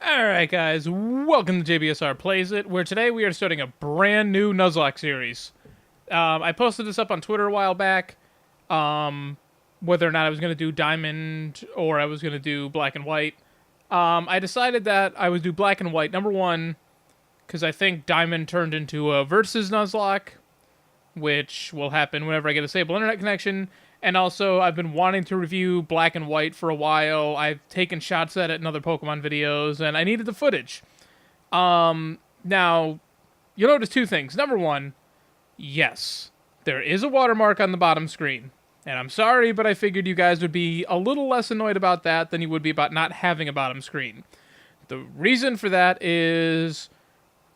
Alright guys, welcome to JBSR Plays It, where today we are starting a brand new Nuzlocke series. I posted this up on Twitter a while back, whether or not I was going to do Diamond or I was going to do Black and White. I decided that I would do Black and White, number one, because I think Diamond turned into a Versus Nuzlocke, which will happen whenever I get a stable internet connection. And also, I've been wanting to review Black and White for a while. I've taken shots at it in other Pokemon videos, and I needed the footage. Now, you'll notice two things. Number one, yes, there is a watermark on the bottom screen. And I'm sorry, but I figured you guys would be a little less annoyed about that than you would be about not having a bottom screen. The reason for that is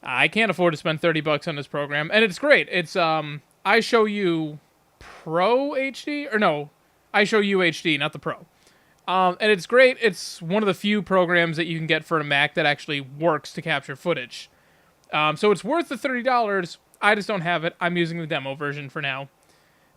I can't afford to spend $30 on this program, and it's great. It's, I Show You Pro HD? Or no, I Show You HD, not the Pro. And it's great. It's one of the few programs that you can get for a Mac that actually works to capture footage. So it's worth the $30. I just don't have it. I'm using the demo version for now.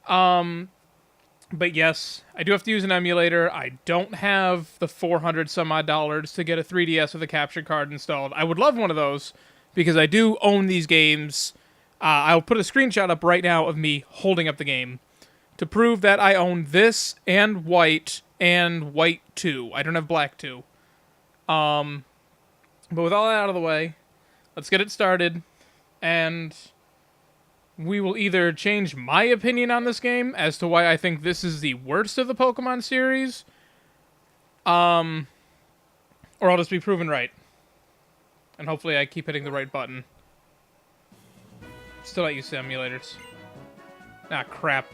But yes, I do have to use an emulator. I don't have the 400 some odd dollars to get a 3DS with a capture card installed. I would love one of those, because I do own these games. I'll put a screenshot up right now of me holding up the game to prove that I own this and White 2. I don't have Black 2. But with all that out of the way, let's get it started, and we will either change my opinion on this game as to why I think this is the worst of the Pokemon series, or I'll just be proven right. And hopefully I keep hitting the right button. Still not used to emulators. Ah, crap.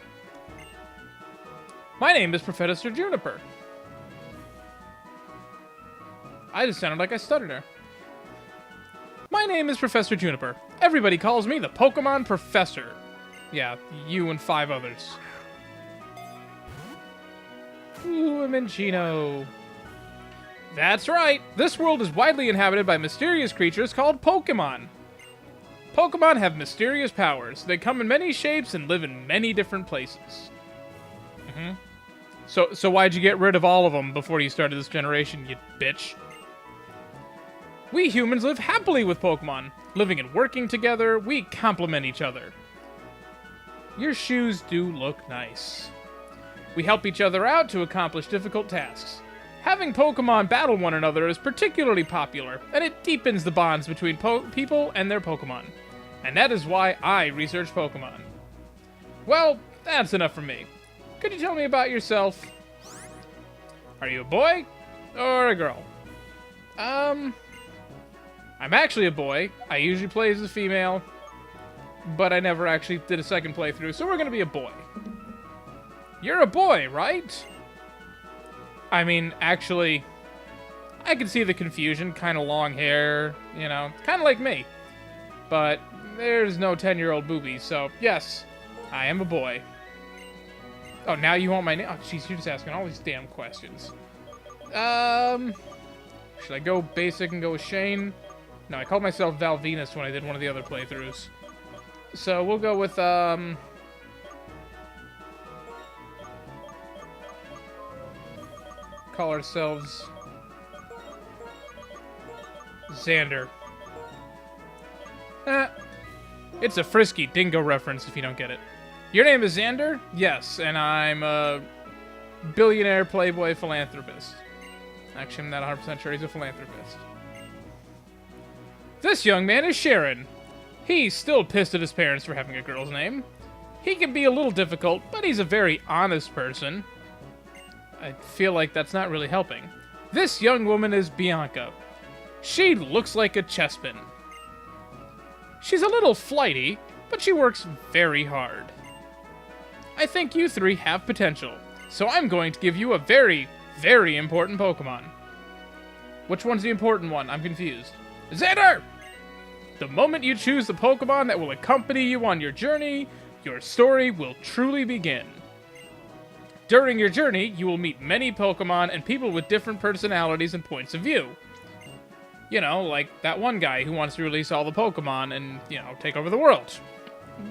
My name is Professor Juniper. I just sounded like I stuttered there. My name is Professor Juniper. Everybody calls me the Pokemon Professor. Yeah, you and 5 others. Ooh, a Minccino. That's right. This world is widely inhabited by mysterious creatures called Pokemon. Pokemon have mysterious powers. They come in many shapes and live in many different places. So why'd you get rid of all of them before you started this generation, you bitch? We humans live happily with Pokemon. Living and working together, we complement each other. Your shoes do look nice. We help each other out to accomplish difficult tasks. Having Pokemon battle one another is particularly popular, and it deepens the bonds between people and their Pokemon. And that is why I research Pokemon. Well, that's enough from me. Could you tell me about yourself? Are you a boy or a girl? I'm actually a boy. I usually play as a female, but I never actually did a second playthrough, so we're gonna be a boy. You're a boy, right? I mean, actually, I can see the confusion. Kind of long hair, you know, kind of like me. But there's no 10-year-old boobies, so yes, I am a boy. Oh, now you want my name? Oh, jeez, you're just asking all these damn questions. Should I go basic and go with Shane? No, I called myself Val Venus when I did one of the other playthroughs. So we'll go with, call ourselves Xander. It's a Frisky Dingo reference if you don't get it. Your name is Xander? Yes, and I'm a billionaire playboy philanthropist. Actually, I'm not 100% sure he's a philanthropist. This young man is Sharon. He's still pissed at his parents for having a girl's name. He can be a little difficult, but he's a very honest person. I feel like that's not really helping. This young woman is Bianca. She looks like a chespin. She's a little flighty, but she works very hard. I think you three have potential, so I'm going to give you a very, very important Pokemon. Which one's the important one? I'm confused. Xander! The moment you choose the Pokemon that will accompany you on your journey, your story will truly begin. During your journey, you will meet many Pokemon and people with different personalities and points of view. You know, like that one guy who wants to release all the Pokemon and, you know, take over the world.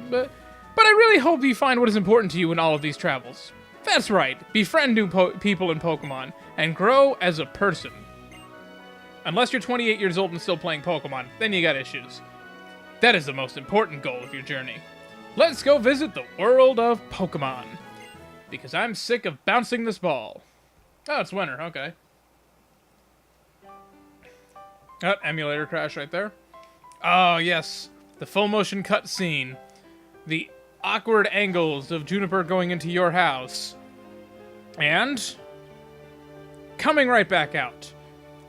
But I really hope you find what is important to you in all of these travels. That's right, befriend new people in Pokemon, and grow as a person. Unless you're 28 years old and still playing Pokemon, then you got issues. That is the most important goal of your journey. Let's go visit the world of Pokemon. Because I'm sick of bouncing this ball. Oh, it's winter, okay. Oh, emulator crash right there. Oh, yes. The full motion cutscene. The awkward angles of Juniper going into your house. And coming right back out.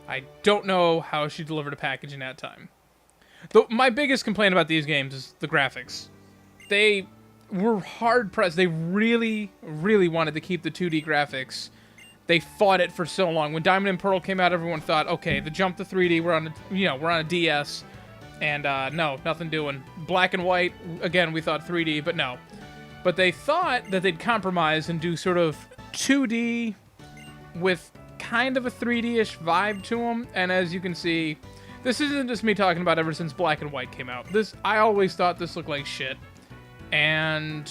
I don't know how she delivered a package in that time. Though my biggest complaint about these games is the graphics. They were hard-pressed. They really, really wanted to keep the 2D graphics. They fought it for so long. When Diamond and Pearl came out, everyone thought, okay, the jump to 3D, we're on a DS. And no, nothing doing. Black and white, again, we thought 3D, but no. But they thought that they'd compromise and do sort of 2D with kind of a 3D-ish vibe to them. And as you can see, this isn't just me talking about ever since Black and White came out. I always thought this looked like shit. And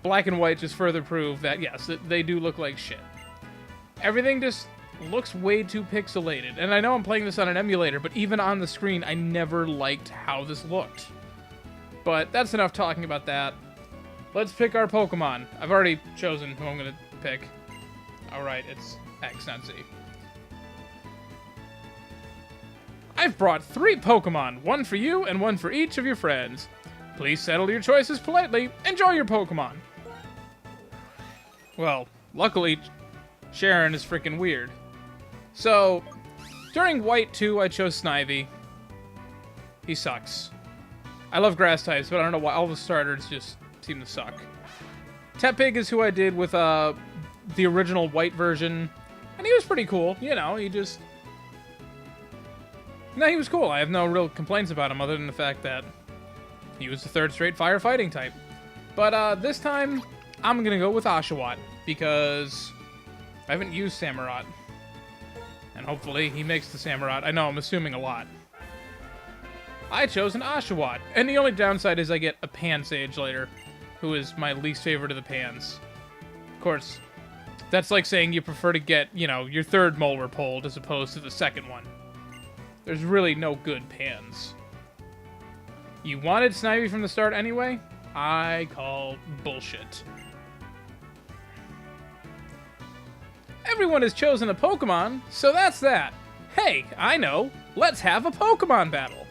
Black and White just further proved that, yes, they do look like shit. Everything just looks way too pixelated. And I know I'm playing this on an emulator, but even on the screen, I never liked how this looked. But that's enough talking about that. Let's pick our Pokemon. I've already chosen who I'm going to pick. Alright, it's X, not Z. I've brought 3 Pokemon, one for you and one for each of your friends. Please settle your choices politely. Enjoy your Pokemon. Well, luckily, Sharon is freaking weird. So, during White 2, I chose Snivy. He sucks. I love grass types, but I don't know why all the starters just seem to suck. Tepig is who I did with the original White version, and he was pretty cool. You know, he was cool. I have no real complaints about him other than the fact that he was the 3rd straight firefighting type. But this time, I'm going to go with Oshawott, because I haven't used Samurott. And hopefully he makes the Samurott. I know, I'm assuming a lot. I chose an Oshawott, and the only downside is I get a Pansage later, who is my least favorite of the Pans. Of course, that's like saying you prefer to get, you know, your 3rd molar pulled as opposed to the 2nd one. There's really no good Pans. You wanted Snivy from the start anyway? I call bullshit. Everyone has chosen a Pokemon, so that's that. Hey, I know. Let's have a Pokemon battle.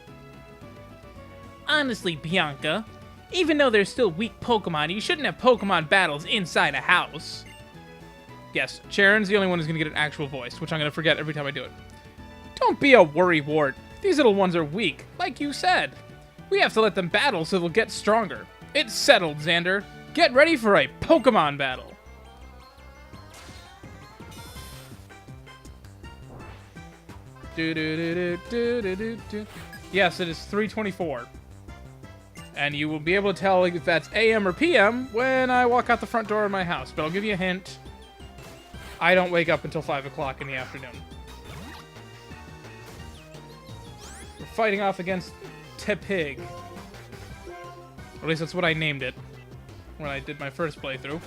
Honestly, Bianca, even though there's still weak Pokemon, you shouldn't have Pokemon battles inside a house. Yes, Sharon's the only one who's going to get an actual voice, which I'm going to forget every time I do it. Don't be a worrywart. These little ones are weak, like you said. We have to let them battle so they'll get stronger. It's settled, Xander. Get ready for a Pokemon battle. Yes, it is 3:24. And you will be able to tell if that's AM or PM when I walk out the front door of my house. But I'll give you a hint. I don't wake up until 5 o'clock in the afternoon. We're fighting off against Tepig. Or at least that's what I named it when I did my first playthrough.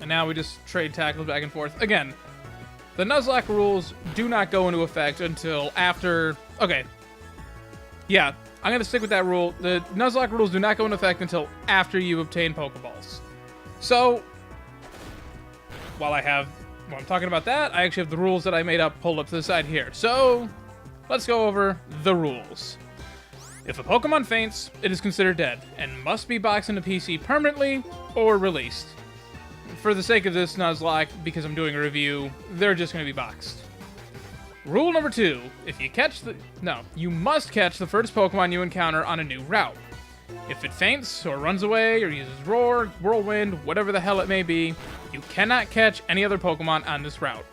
And now we just trade tackles back and forth. Again, The Nuzlocke rules do not go into effect until after... Okay. Yeah, I'm going to stick with that rule. The Nuzlocke rules do not go into effect until after you obtain Pokeballs. So, while I'm talking about that, I actually have the rules that I made up pulled up to the side here. So, let's go over the rules. If a Pokemon faints, it is considered dead, and must be boxed into PC permanently or released. For the sake of this Nuzlocke, because I'm doing a review, they're just going to be boxed. Rule number 2, you must catch the first Pokemon you encounter on a new route. If it faints, or runs away, or uses Roar, Whirlwind, whatever the hell it may be, you cannot catch any other Pokemon on this route.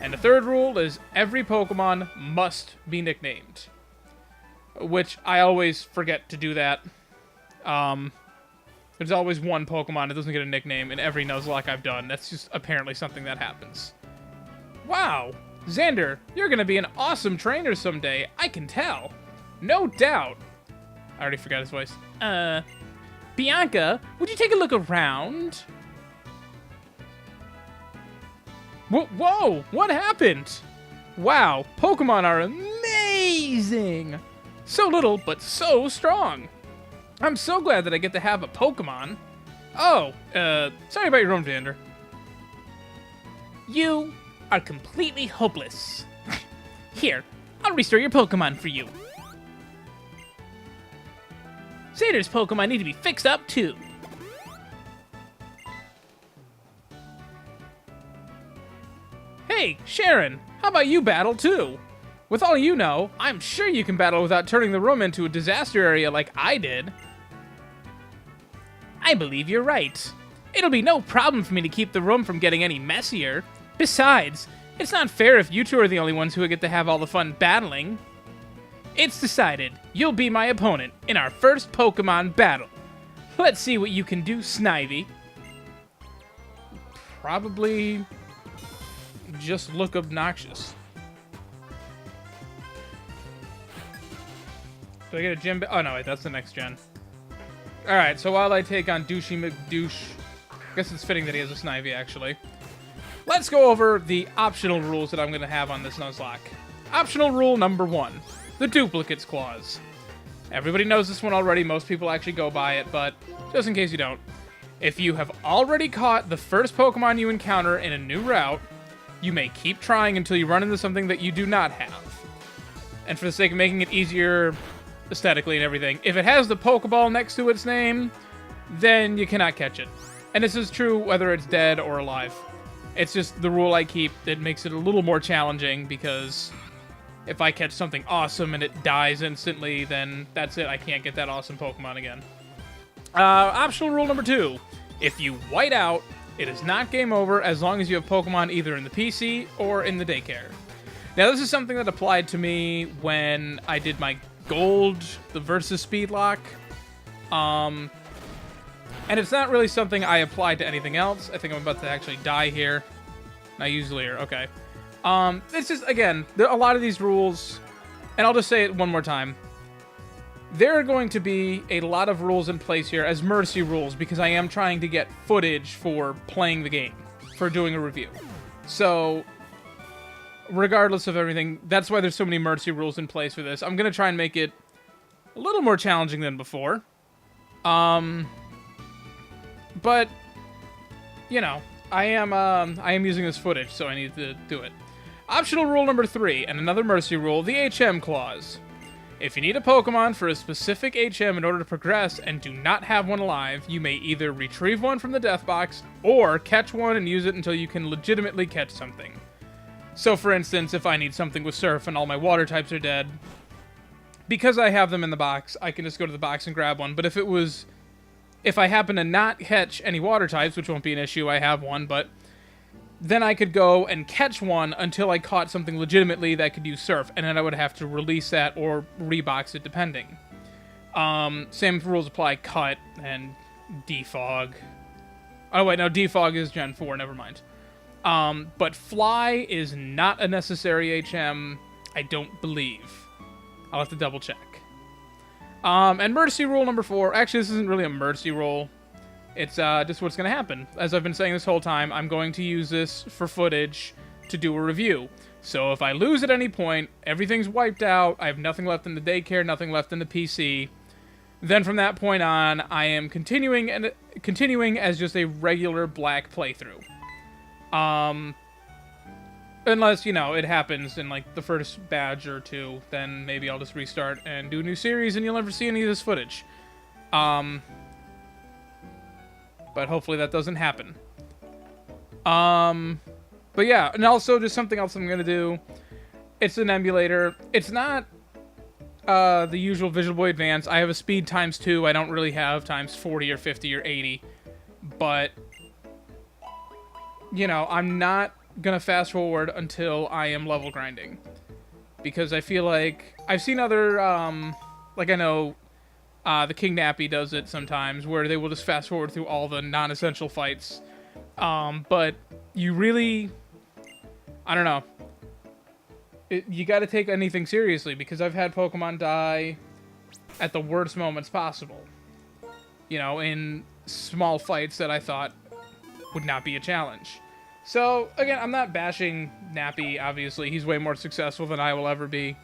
And the third rule is every Pokemon must be nicknamed. Which I always forget to do that. There's always one Pokemon that doesn't get a nickname in every Nuzlocke I've done. That's just apparently something that happens. Wow! Xander, you're gonna be an awesome trainer someday, I can tell. No doubt. I already forgot his voice. Bianca, would you take a look around? Whoa! What happened? Wow, Pokemon are amazing! So little, but so strong. I'm so glad that I get to have a Pokemon. Oh, sorry about your own, Xander. You are completely hopeless. Here, I'll restore your Pokemon for you. Xander's Pokemon need to be fixed up, too. Hey, Sharon, how about you battle, too? With all you know, I'm sure you can battle without turning the room into a disaster area like I did. I believe you're right. It'll be no problem for me to keep the room from getting any messier. Besides, it's not fair if you two are the only ones who get to have all the fun battling. It's decided. You'll be my opponent in our first Pokemon battle. Let's see what you can do, Snivy. Probably just look obnoxious. Do I get a gym? Oh, no, wait, that's the next gen. Alright, so while I take on Douchey McDouche, I guess it's fitting that he has a Snivy, actually. Let's go over the optional rules that I'm going to have on this Nuzlocke. Optional rule number 1, the Duplicates Clause. Everybody knows this one already, most people actually go by it, but just in case you don't. If you have already caught the first Pokemon you encounter in a new route, you may keep trying until you run into something that you do not have. And for the sake of making it easier aesthetically and everything, if it has the Pokeball next to its name, then you cannot catch it. And this is true whether it's dead or alive. It's just the rule I keep that makes it a little more challenging, because if I catch something awesome and it dies instantly, then that's it. I can't get that awesome Pokemon again. Optional rule number 2. If you white out, it is not game over as long as you have Pokemon either in the PC or in the daycare. Now, this is something that applied to me when I did my Gold, the Versus Speedlock. And it's not really something I applied to anything else. I think I'm about to actually die here. I use Leer, okay. It's just, again, a lot of these rules, and I'll just say it one more time. There are going to be a lot of rules in place here as mercy rules, because I am trying to get footage for playing the game, for doing a review. So, regardless of everything, that's why there's so many mercy rules in place for this. I'm going to try and make it a little more challenging than before. But, you know, I am using this footage, so I need to do it. Optional rule number 3, and another mercy rule, the HM clause. If you need a Pokemon for a specific HM in order to progress and do not have one alive, you may either retrieve one from the death box or catch one and use it until you can legitimately catch something. So, for instance, if I need something with Surf and all my water types are dead, because I have them in the box, I can just go to the box and grab one. But if I happen to not catch any water types, which won't be an issue, I have one, but then I could go and catch one until I caught something legitimately that could use Surf, and then I would have to release that or rebox it, depending. Same rules apply Cut and Defog. Oh, wait, no, Defog is Gen 4, never mind. But Fly is not a necessary HM, I don't believe. I'll have to double check. And mercy rule number 4, actually this isn't really a mercy rule. It's just what's going to happen. As I've been saying this whole time, I'm going to use this for footage to do a review. So if I lose at any point, everything's wiped out, I have nothing left in the daycare, nothing left in the PC, then from that point on, I am continuing as just a regular black playthrough. Unless, it happens in, like, the first badge or two, then maybe I'll just restart and do a new series and you'll never see any of this footage. But hopefully that doesn't happen. But yeah, and also just something else I'm gonna do. It's an emulator. It's not the usual Visual Boy Advance. I have a speed ×2. I don't really have ×40 or 50 or 80. But, I'm not gonna fast forward until I am level grinding. Because I feel like I've seen other, like I know the King Nappy does it sometimes, where they will just fast forward through all the non-essential fights. But you really, I don't know. You gotta take anything seriously, because I've had Pokemon die at the worst moments possible. In small fights that I thought would not be a challenge. So, again, I'm not bashing Nappy, obviously. He's way more successful than I will ever be.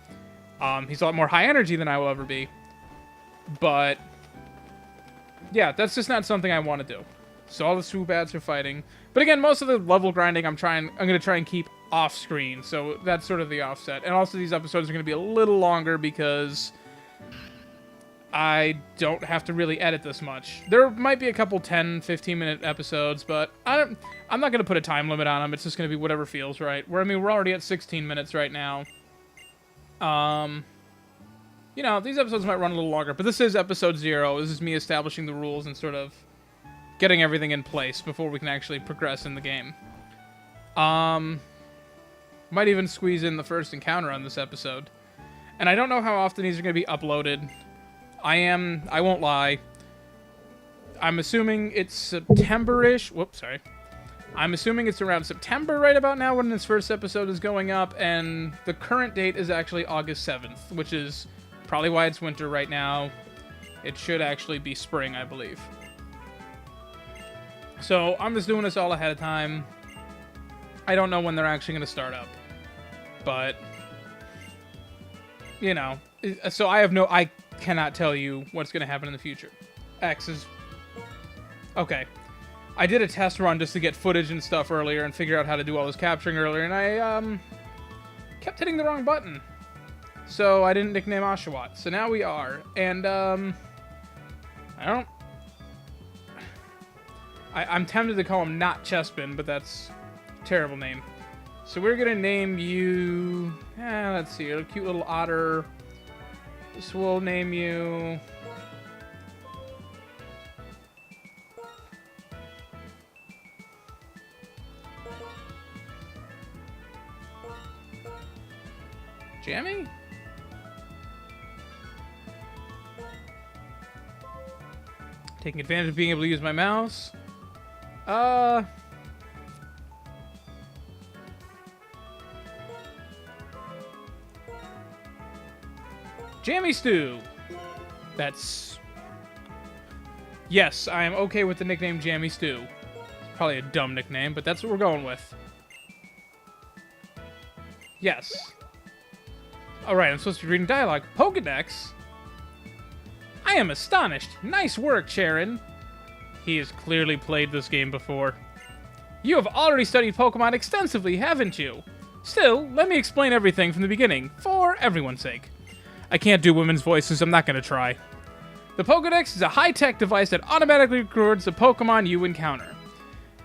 He's a lot more high energy than I will ever be. But, yeah, that's just not something I want to do. So all the Swoobats are fighting. But again, most of the level grinding I'm going to try and keep off screen. So that's sort of the offset. And also these episodes are going to be a little longer because I don't have to really edit this much. There might be a couple 10, 15-minute episodes, but I'm not going to put a time limit on them. It's just going to be whatever feels right. We're already at 16 minutes right now. These episodes might run a little longer, but this is episode 0. This is me establishing the rules and sort of getting everything in place before we can actually progress in the game. Might even squeeze in the first encounter on this episode. And I don't know how often these are going to be uploaded. I won't lie. I'm assuming it's September-ish. Whoops, sorry. I'm assuming it's around September right about now when this first episode is going up, and the current date is actually August 7th, which is probably why it's winter right now. It should actually be spring, I believe. So, I'm just doing this all ahead of time. I don't know when they're actually going to start up. But, so I cannot tell you what's going to happen in the future. X is... Okay. I did a test run just to get footage and stuff earlier and figure out how to do all this capturing earlier, and I, kept hitting the wrong button. So, I didn't nickname Oshawott. So now we are. And, I'm tempted to call him Not Chespin, but that's a terrible name. So we're gonna name you... let's see, a cute little otter. So we'll name you... Jammie? Taking advantage of being able to use my mouse. Jammie Stew. That's... Yes, I am okay with the nickname Jammie Stew. It's probably a dumb nickname, but that's what we're going with. Yes. Alright, I'm supposed to be reading dialogue. Pokedex? I am astonished. Nice work, Sharon. He has clearly played this game before. You have already studied Pokemon extensively, haven't you? Still, let me explain everything from the beginning, for everyone's sake. I can't do women's voices, I'm not going to try. The Pokedex is a high-tech device that automatically records the Pokemon you encounter.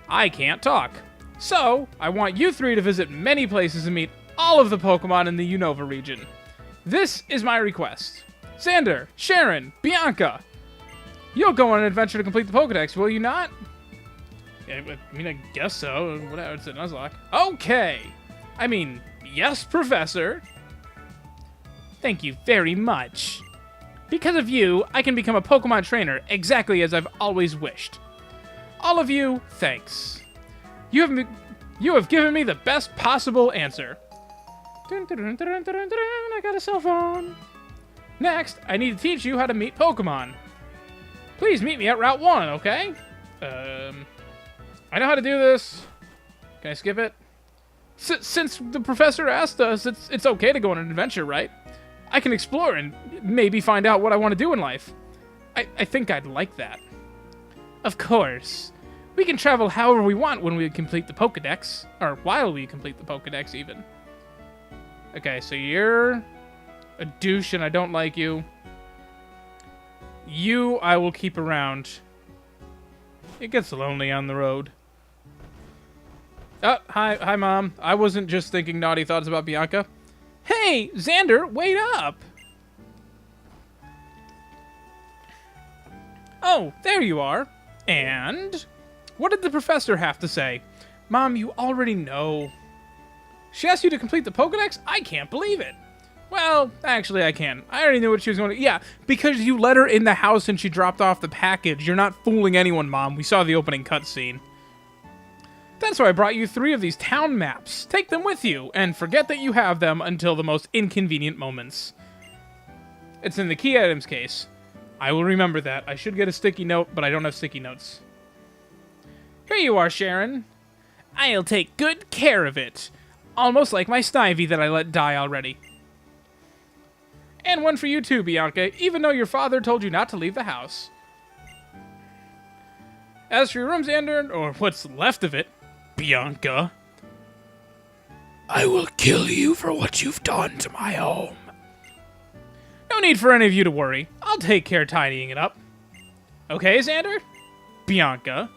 I can't talk. So, I want you three to visit many places and meet all of the Pokemon in the Unova region. This is my request. Xander, Sharon, Bianca, you'll go on an adventure to complete the Pokedex, will you not? Yeah, I guess so. Whatever, it's a Nuzlocke. Okay! Yes, Professor. Thank you very much. Because of you, I can become a Pokemon trainer exactly as I've always wished. All of you, thanks. You have given me the best possible answer. I got a cell phone. Next, I need to teach you how to meet Pokemon. Please meet me at Route 1, okay? I know how to do this. Can I skip it? Since the professor asked us, it's okay to go on an adventure, right? I can explore and maybe find out what I want to do in life. I think I'd like that. Of course. We can travel however we want when we complete the Pokédex. Or while we complete the Pokédex, even. Okay, so you're a douche and I don't like you. You, I will keep around. It gets lonely on the road. Oh, hi, Mom. I wasn't just thinking naughty thoughts about Bianca. Hey, Xander, wait up! Oh, there you are. And? What did the professor have to say? Mom, you already know. She asked you to complete the Pokédex? I can't believe it. Well, actually, I can. I already knew what she was going to... Yeah, because you let her in the house and she dropped off the package. You're not fooling anyone, Mom. We saw the opening cutscene. That's why I brought you 3 of these town maps. Take them with you, and forget that you have them until the most inconvenient moments. It's in the key items case. I will remember that. I should get a sticky note, but I don't have sticky notes. Here you are, Sharon. I'll take good care of it. Almost like my Snivy that I let die already. And one for you too, Bianca, even though your father told you not to leave the house. As for your room, Xander, or what's left of it, Bianca, I will kill you for what you've done to my home. No need for any of you to worry. I'll take care tidying it up. Okay, Xander? Bianca.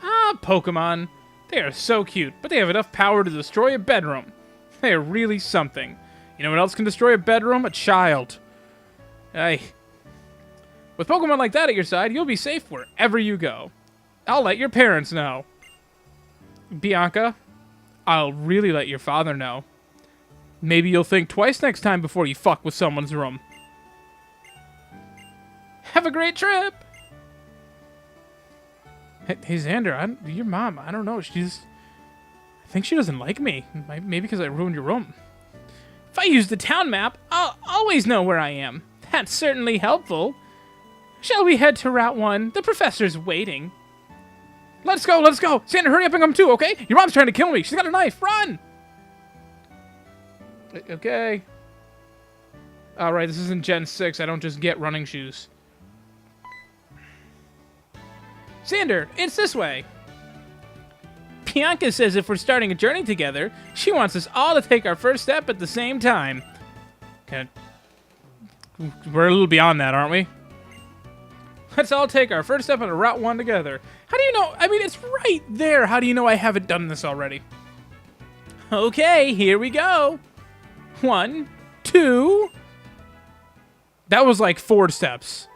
Ah, Pokemon. They are so cute, but they have enough power to destroy a bedroom. They are really something. You know what else can destroy a bedroom? A child. Hey. With Pokemon like that at your side, you'll be safe wherever you go. I'll let your parents know. Bianca, I'll really let your father know. Maybe you'll think twice next time before you fuck with someone's room. Have a great trip! Hey Xander, your mom, I don't know, I think she doesn't like me. Maybe because I ruined your room. If I use the town map, I'll always know where I am. That's certainly helpful. Shall we head to Route 1? The professor's waiting. Let's go! Xander, hurry up and come too, okay? Your mom's trying to kill me. She's got a knife. Run! Okay. Alright, this isn't Gen 6. I don't just get running shoes. Xander, it's this way. Bianca says if we're starting a journey together, she wants us all to take our first step at the same time. Okay. We're a little beyond that, aren't we? Let's all take our first step on a Route 1 together. How do you know? I mean, it's right there. How do you know I haven't done this already? Okay, here we go. 1, 2. That was like 4 steps.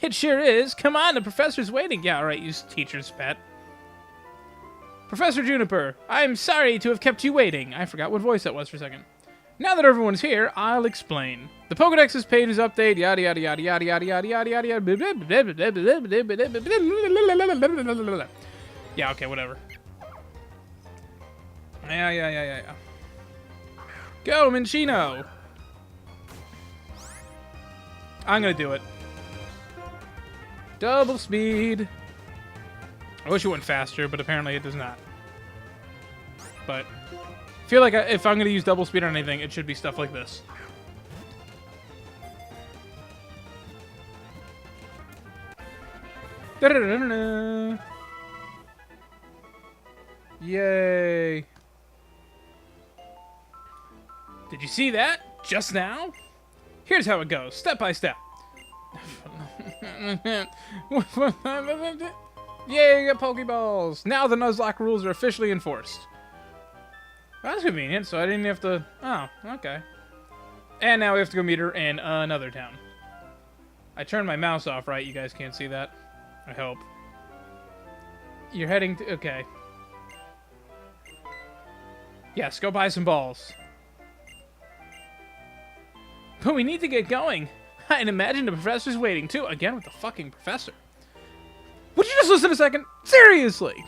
It sure is. Come on, the professor's waiting. Yeah, all right, you teacher's pet. Professor Juniper, I'm sorry to have kept you waiting. I forgot what voice that was for a second. Now that everyone's here, I'll explain. The Pokédex's page is updated, yada yada yada yada yada yada yada yada yada. Yeah, okay, whatever. Yeah. Go, Minchino! I'm gonna do it. Double speed. I wish it went faster, but apparently it does not. But I feel like if I'm going to use double speed on anything, it should be stuff like this. Da-da-da-da-da. Yay. Did you see that just now? Here's how it goes, step by step. Yay, you got Pokeballs! Now the Nuzlocke rules are officially enforced. Well, that's convenient, so I didn't have to... Oh, okay. And now we have to go meet her in another town. I turned my mouse off, right? You guys can't see that? I hope. You're heading to... Okay. Yes, go buy some balls. But we need to get going. I'd imagine the professor's waiting, too. Again with the fucking professor. Would you just listen a second? Seriously!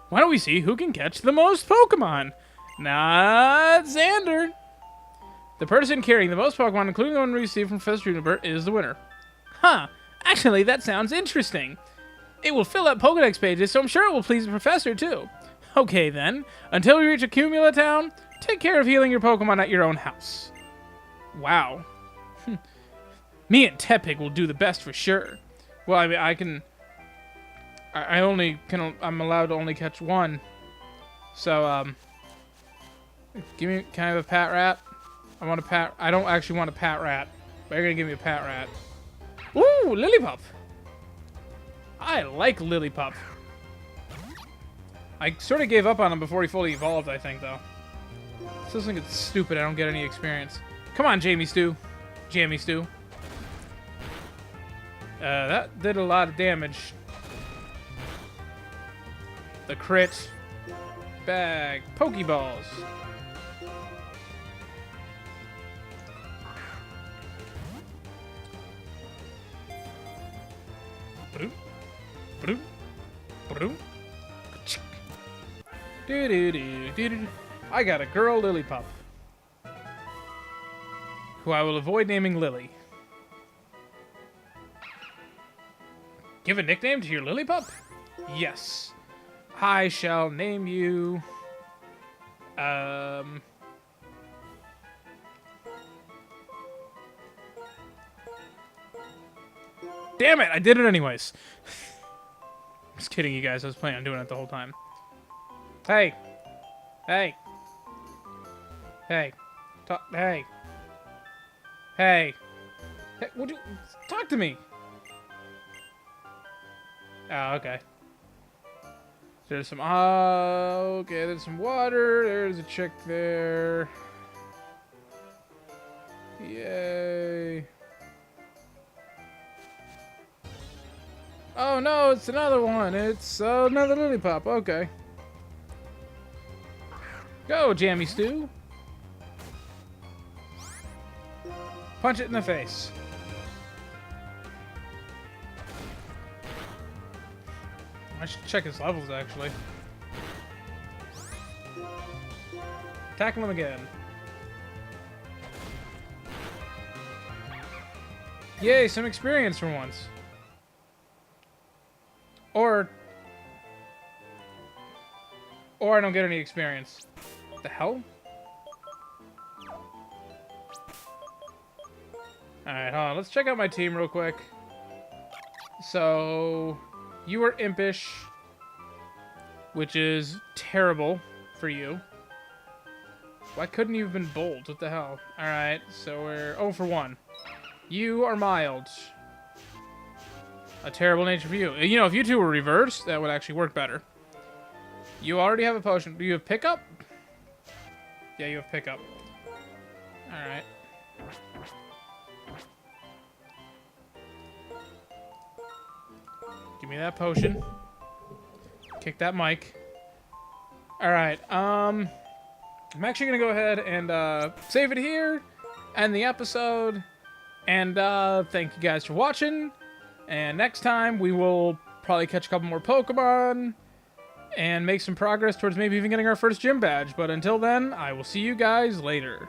Why don't we see who can catch the most Pokemon? Not Xander. The person carrying the most Pokemon, including the one we received from Professor Juniper, is the winner. Huh. Actually, that sounds interesting. It will fill up Pokedex pages, so I'm sure it will please the professor, too. Okay, then. Until we reach Accumula Town, take care of healing your Pokemon at your own house. Wow. Me and Tepig will do the best for sure. Well, I mean, I'm allowed to only catch one. So, can I have a Pat Rat? I don't actually want a Pat Rat, but you're gonna give me a Pat Rat. Ooh, Lillipup! I like Lillipup. I sort of gave up on him before he fully evolved, I think, though. Still think it's stupid I don't get any experience. Come on, Jammie Stew. That did a lot of damage. The crit. Bag. Pokeballs. I got a girl Lillipup, who I will avoid naming Lily. Give a nickname to your Lillipup? Yes. I shall name you... Damn it! I did it anyways. Just kidding, you guys. I was planning on doing it the whole time. Hey. Hey. Hey. Hey. Hey. Hey. Would you... Talk to me. Oh, okay. There's some... okay, there's some water. There's a chick there. Yay. Oh, no, it's another one. It's another Lillipup. Okay. Go, Jammie Stew. Punch it in the face. I should check his levels, actually. Tackle him again. Yay, some experience for once. Or I don't get any experience. What the hell? Alright, hold on. Let's check out my team real quick. So... You are impish, which is terrible for you. Why couldn't you have been bold? What the hell? Alright, so we're 0 for 1. You are mild. A terrible nature for you. You know, if you two were reversed, that would actually work better. You already have a potion. Do you have pickup? Yeah, you have pickup. Alright. Give me that potion. Kick that mic. Alright, I'm actually gonna go ahead and save it here, end the episode, and thank you guys for watching. And next time we will probably catch a couple more Pokemon and make some progress towards maybe even getting our first gym badge. But until then, I will see you guys later.